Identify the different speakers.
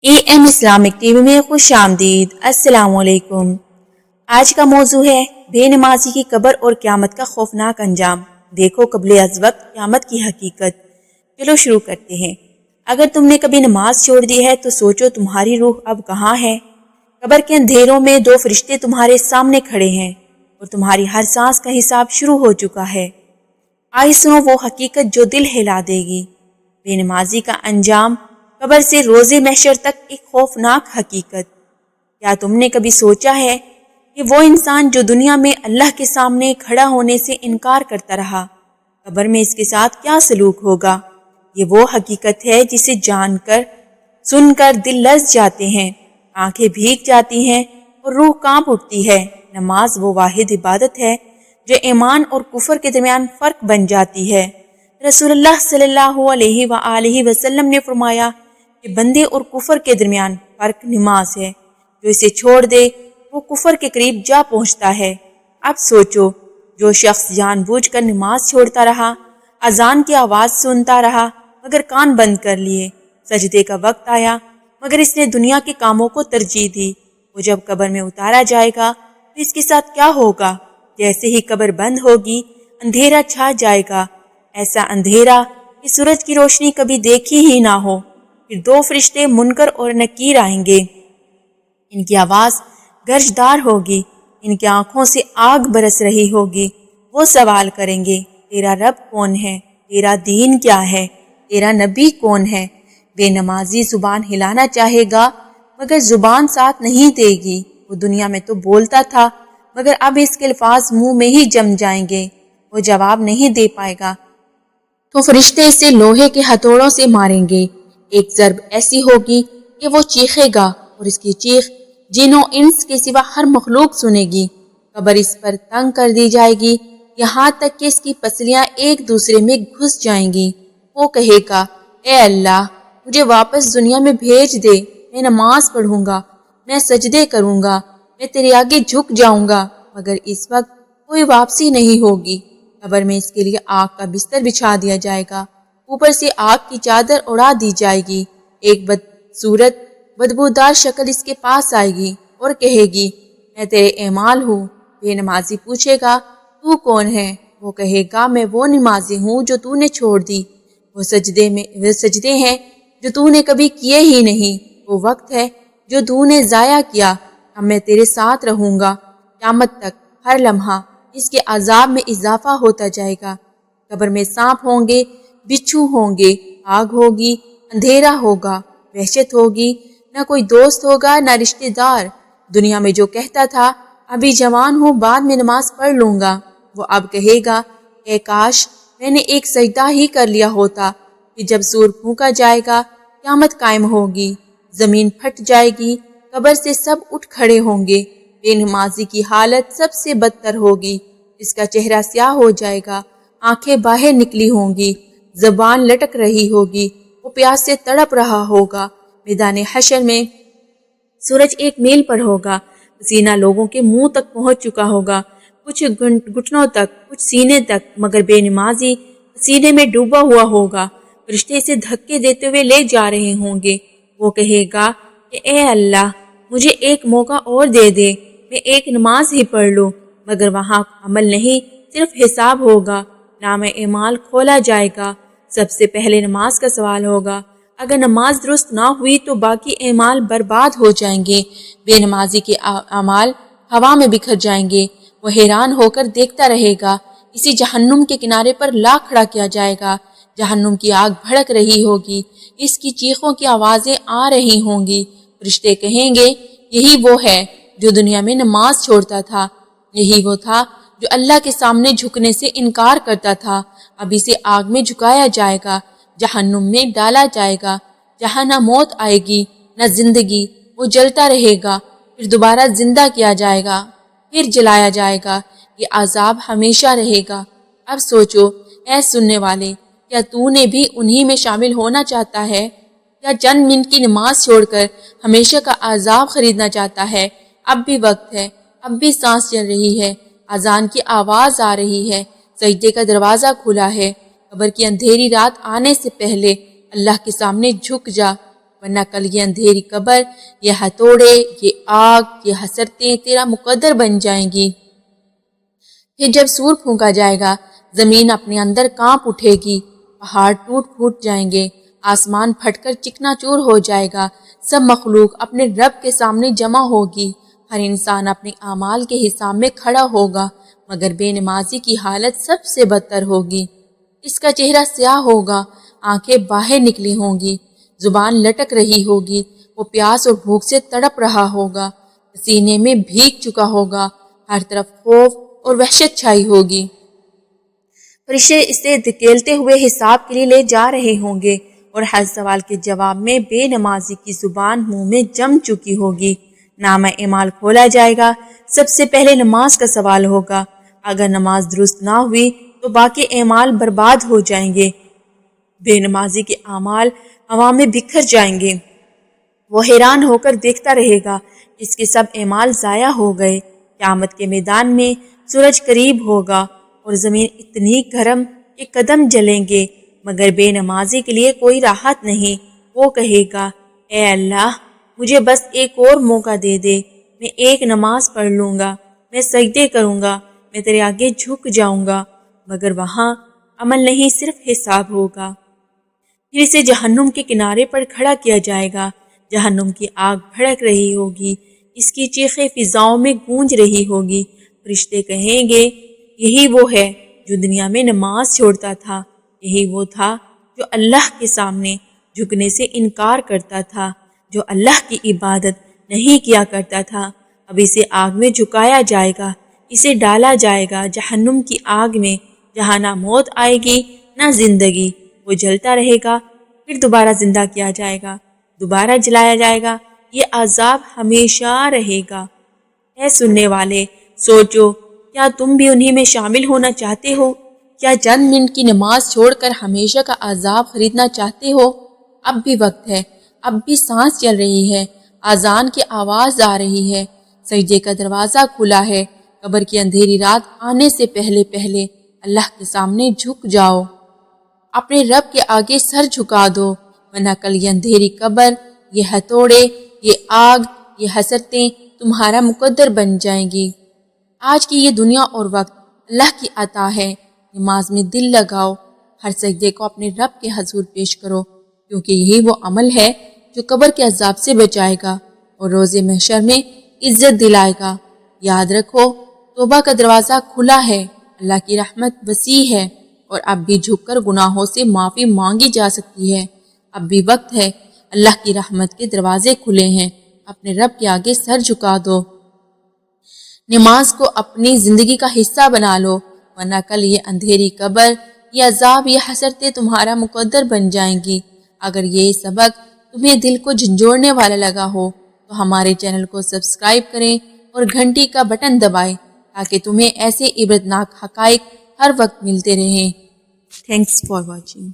Speaker 1: اے M Islamic TV وی میں خوش آمدید۔ السلام علیکم۔ آج کا موضوع ہے بے نمازی کی قبر اور قیامت کا خوفناک انجام۔ دیکھو قبل از وقت قیامت کی حقیقت۔ چلو شروع کرتے ہیں۔ اگر تم نے کبھی نماز چھوڑ دی ہے تو سوچو تمہاری روح اب کہاں ہے۔ قبر کے اندھیروں میں دو فرشتے تمہارے سامنے کھڑے ہیں اور تمہاری ہر سانس کا حساب شروع ہو چکا ہے۔ آئی سنو وہ حقیقت جو دل ہلا دے گی۔ بے نمازی کا انجام، قبر سے روز محشر تک ایک خوفناک حقیقت۔ کیا تم نے کبھی سوچا ہے کہ وہ انسان جو دنیا میں اللہ کے سامنے کھڑا ہونے سے انکار کرتا رہا، قبر میں اس کے ساتھ کیا سلوک ہوگا؟ یہ وہ حقیقت ہے جسے جان کر سن کر دل لرز جاتے ہیں، آنکھیں بھیگ جاتی ہیں اور روح کانپ اٹھتی ہے۔ نماز وہ واحد عبادت ہے جو ایمان اور کفر کے درمیان فرق بن جاتی ہے۔ رسول اللہ صلی اللہ علیہ وآلہ وسلم نے فرمایا کہ بندے اور کفر کے درمیان فرق نماز ہے، جو اسے چھوڑ دے وہ کفر کے قریب جا پہنچتا ہے۔ اب سوچو، جو شخص جان بوجھ کر نماز چھوڑتا رہا، اذان کی آواز سنتا رہا مگر کان بند کر لیے، سجدے کا وقت آیا مگر اس نے دنیا کے کاموں کو ترجیح دی، وہ جب قبر میں اتارا جائے گا تو اس کے ساتھ کیا ہوگا؟ جیسے ہی قبر بند ہوگی اندھیرا چھا جائے گا، ایسا اندھیرا کہ سورج کی روشنی کبھی دیکھی ہی نہ ہو۔ پھر دو فرشتے منکر اور نکیر آئیں گے، ان کی آواز گرجدار ہوگی، ان کی آنکھوں سے آگ برس رہی ہوگی۔ وہ سوال کریں گے، تیرا رب کون ہے؟ تیرا دین کیا ہے؟ تیرا نبی کون ہے؟ بے نمازی زبان ہلانا چاہے گا مگر زبان ساتھ نہیں دے گی۔ وہ دنیا میں تو بولتا تھا مگر اب اس کے الفاظ منہ میں ہی جم جائیں گے، وہ جواب نہیں دے پائے گا تو فرشتے اسے لوہے کے ہتھوڑوں سے ماریں گے۔ ایک ضرب ایسی ہوگی کہ وہ چیخے گا اور اس کی چیخ جن و انس کے سوا ہر مخلوق سنے گی۔ قبر اس پر تنگ کر دی جائے گی یہاں تک کہ اس کی پسلیاں ایک دوسرے میں گھس جائیں گی۔ وہ کہے گا، اے اللہ مجھے واپس دنیا میں بھیج دے، میں نماز پڑھوں گا، میں سجدے کروں گا، میں تیرے آگے جھک جاؤں گا، مگر اس وقت کوئی واپسی نہیں ہوگی۔ قبر میں اس کے لیے آگ کا بستر بچھا دیا جائے گا، اوپر سے آگ کی چادر اڑا دی جائے گی۔ ایک بدصورت بدبودار شکل اس کے پاس آئے گی اور کہے گی، میں تیرے اعمال ہوں۔ بے نمازی پوچھے گا، تو کون ہے؟ وہ کہے گا، میں وہ نمازی ہوں جو تو نے چھوڑ دی، وہ سجدے ہیں جو تو نے کبھی کیے ہی نہیں، وہ وقت ہے جو تو نے ضائع کیا۔ اب میں تیرے ساتھ رہوں گا قیامت تک۔ ہر لمحہ اس کے عذاب میں اضافہ ہوتا جائے گا۔ قبر میں سانپ ہوں گے، بچھو ہوں گے، آگ ہوگی، اندھیرا ہوگا، وحشت ہوگی، نہ کوئی دوست ہوگا نہ رشتہ دار۔ دنیا میں جو کہتا تھا ابھی جوان ہوں بعد میں نماز پڑھ لوں گا، وہ اب کہے گا، اے کاش میں نے ایک سجدہ ہی کر لیا ہوتا۔ کہ جب سور پھونکا جائے گا قیامت قائم ہوگی، زمین پھٹ جائے گی، قبر سے سب اٹھ کھڑے ہوں گے۔ بے نمازی کی حالت سب سے بدتر ہوگی، اس کا چہرہ سیاہ ہو جائے گا، آنکھیں باہر نکلی ہوں گی، زبان لٹک رہی ہوگی، وہ پیاس سے تڑپ رہا ہوگا۔ میدان حشر میں سورج ایک میل پر ہوگا، پسینہ لوگوں کے منہ تک پہنچ چکا ہوگا، کچھ گھٹنوں تک، کچھ سینے تک، مگر بے نمازی سینے میں ڈوبا ہوا ہوگا۔ فرشتے اسے دھکے دیتے ہوئے لے جا رہے ہوں گے۔ وہ کہے گا کہ اے اللہ مجھے ایک موقع اور دے دے، میں ایک نماز ہی پڑھ لوں، مگر وہاں عمل نہیں صرف حساب ہوگا۔ نام اعمال کھولا جائے گا، سب سے پہلے نماز کا سوال ہوگا۔ اگر نماز درست نہ ہوئی تو باقی اعمال برباد ہو جائیں گے۔ بے نمازی کے اعمال ہوا میں بکھر جائیں گے، وہ حیران ہو کر دیکھتا رہے گا۔ اسی جہنم کے کنارے پر لا کھڑا کیا جائے گا، جہنم کی آگ بھڑک رہی ہوگی، اس کی چیخوں کی آوازیں آ رہی ہوں گی۔ فرشتے کہیں گے، یہی وہ ہے جو دنیا میں نماز چھوڑتا تھا، یہی وہ تھا جو اللہ کے سامنے جھکنے سے انکار کرتا تھا۔ اب اسے آگ میں جھکایا جائے گا، جہنم میں ڈالا جائے گا، جہاں نہ موت آئے گی نہ زندگی، وہ جلتا رہے گا، پھر دوبارہ زندہ کیا جائے گا، پھر جلایا جائے گا۔ یہ عذاب ہمیشہ رہے گا۔ اب سوچو اے سننے والے، کیا تو نے بھی انہی میں شامل ہونا چاہتا ہے؟ کیا چند منٹ کی نماز چھوڑ کر ہمیشہ کا عذاب خریدنا چاہتا ہے؟ اب بھی وقت ہے، اب بھی سانس چل رہی ہے، اذان کی آواز آ رہی ہے، سجدے کا دروازہ کھلا ہے۔ قبر کی اندھیری رات آنے سے پہلے اللہ کے سامنے جھک جا، ورنہ کل یہ اندھیری قبر، یہ ہتھوڑے، یہ آگ، یہ حسرتیں تیرا مقدر بن جائیں گی۔ پھر جب سور پھونکا جائے گا، زمین اپنے اندر کانپ اٹھے گی، پہاڑ ٹوٹ پھوٹ جائیں گے، آسمان پھٹ کر چکنا چور ہو جائے گا، سب مخلوق اپنے رب کے سامنے جمع ہوگی، ہر انسان اپنے اعمال کے حساب میں کھڑا ہوگا، مگر بے نمازی کی حالت سب سے بدتر ہوگی۔ اس کا چہرہ سیاہ ہوگا، آنکھیں باہر نکلی ہوں گی، زبان لٹک رہی ہوگی، وہ پیاس اور بھوک سے تڑپ رہا ہوگا، سینے میں بھیگ چکا ہوگا، ہر طرف خوف اور وحشت چھائی ہوگی۔ فرشتے اسے دھکیلتے ہوئے حساب کے لیے لے جا رہے ہوں گے، اور ہر سوال کے جواب میں بے نمازی کی زبان منہ میں جم چکی ہوگی۔ نامہ اعمال کھولا جائے گا، سب سے پہلے نماز کا سوال ہوگا، اگر نماز درست نہ ہوئی تو باقی اعمال برباد ہو جائیں گے، بے نمازی کے اعمال ہوا میں بکھر جائیں گے، وہ حیران ہو کر دیکھتا رہے گا، اس کے سب اعمال ضائع ہو گئے۔ قیامت کے میدان میں سورج قریب ہوگا اور زمین اتنی گرم کہ قدم جلیں گے، مگر بے نمازی کے لیے کوئی راحت نہیں۔ وہ کہے گا، اے اللہ مجھے بس ایک اور موقع دے دے، میں ایک نماز پڑھ لوں گا، میں سجدے کروں گا، میں تیرے آگے جھک جاؤں گا، مگر وہاں عمل نہیں صرف حساب ہوگا۔ پھر اسے جہنم کے کنارے پر کھڑا کیا جائے گا، جہنم کی آگ بھڑک رہی ہوگی، اس کی چیخیں فضاؤں میں گونج رہی ہوگی، فرشتے کہیں گے یہی وہ ہے جو دنیا میں نماز چھوڑتا تھا، یہی وہ تھا جو اللہ کے سامنے جھکنے سے انکار کرتا تھا، جو اللہ کی عبادت نہیں کیا کرتا تھا۔ اب اسے آگ میں جھکایا جائے گا، اسے ڈالا جائے گا جہنم کی آگ میں، جہاں نہ موت آئے گی نہ زندگی، وہ جلتا رہے گا، پھر دوبارہ زندہ کیا جائے گا، دوبارہ جلایا جائے گا، یہ عذاب ہمیشہ رہے گا۔ اے سننے والے، سوچو، کیا تم بھی انہی میں شامل ہونا چاہتے ہو؟ کیا چند منٹ کی نماز چھوڑ کر ہمیشہ کا عذاب خریدنا چاہتے ہو؟ اب بھی وقت ہے، اب بھی سانس چل رہی ہے، اذان کی آواز آ رہی ہے، سجدے کا دروازہ کھلا ہے، قبر کی اندھیری رات آنے سے پہلے پہلے اللہ کے سامنے جھک جاؤ، اپنے رب کے آگے سر جھکا دو، ورنہ کل یہ اندھیری قبر، یہ ہتھوڑے، یہ آگ، یہ حسرتیں تمہارا مقدر بن جائیں گی۔ آج کی یہ دنیا اور وقت اللہ کی عطا ہے، نماز میں دل لگاؤ، ہر سجدے کو اپنے رب کے حضور پیش کرو، کیونکہ یہی وہ عمل ہے جو قبر کے عذاب سے بچائے گا اور روز محشر میں عزت دلائے گا۔ یاد رکھو، توبہ کا دروازہ کھلا ہے، اللہ کی رحمت وسیع ہے، اور اب بھی جھک کر گناہوں سے معافی مانگی جا سکتی ہے۔ اب بھی وقت ہے، اللہ کی رحمت کے دروازے کھلے ہیں، اپنے رب کے آگے سر جھکا دو، نماز کو اپنی زندگی کا حصہ بنا لو، ورنہ کل یہ اندھیری قبر، یہ عذاب، یہ حسرتیں تمہارا مقدر بن جائیں گی۔ اگر یہ سبق تمہیں دل کو جھنجھوڑنے والا لگا ہو تو ہمارے چینل کو سبسکرائب کریں اور گھنٹی کا بٹن دبائیں تاکہ تمہیں ایسے عبرتناک حقائق ہر وقت ملتے رہیں۔ Thanks for watching.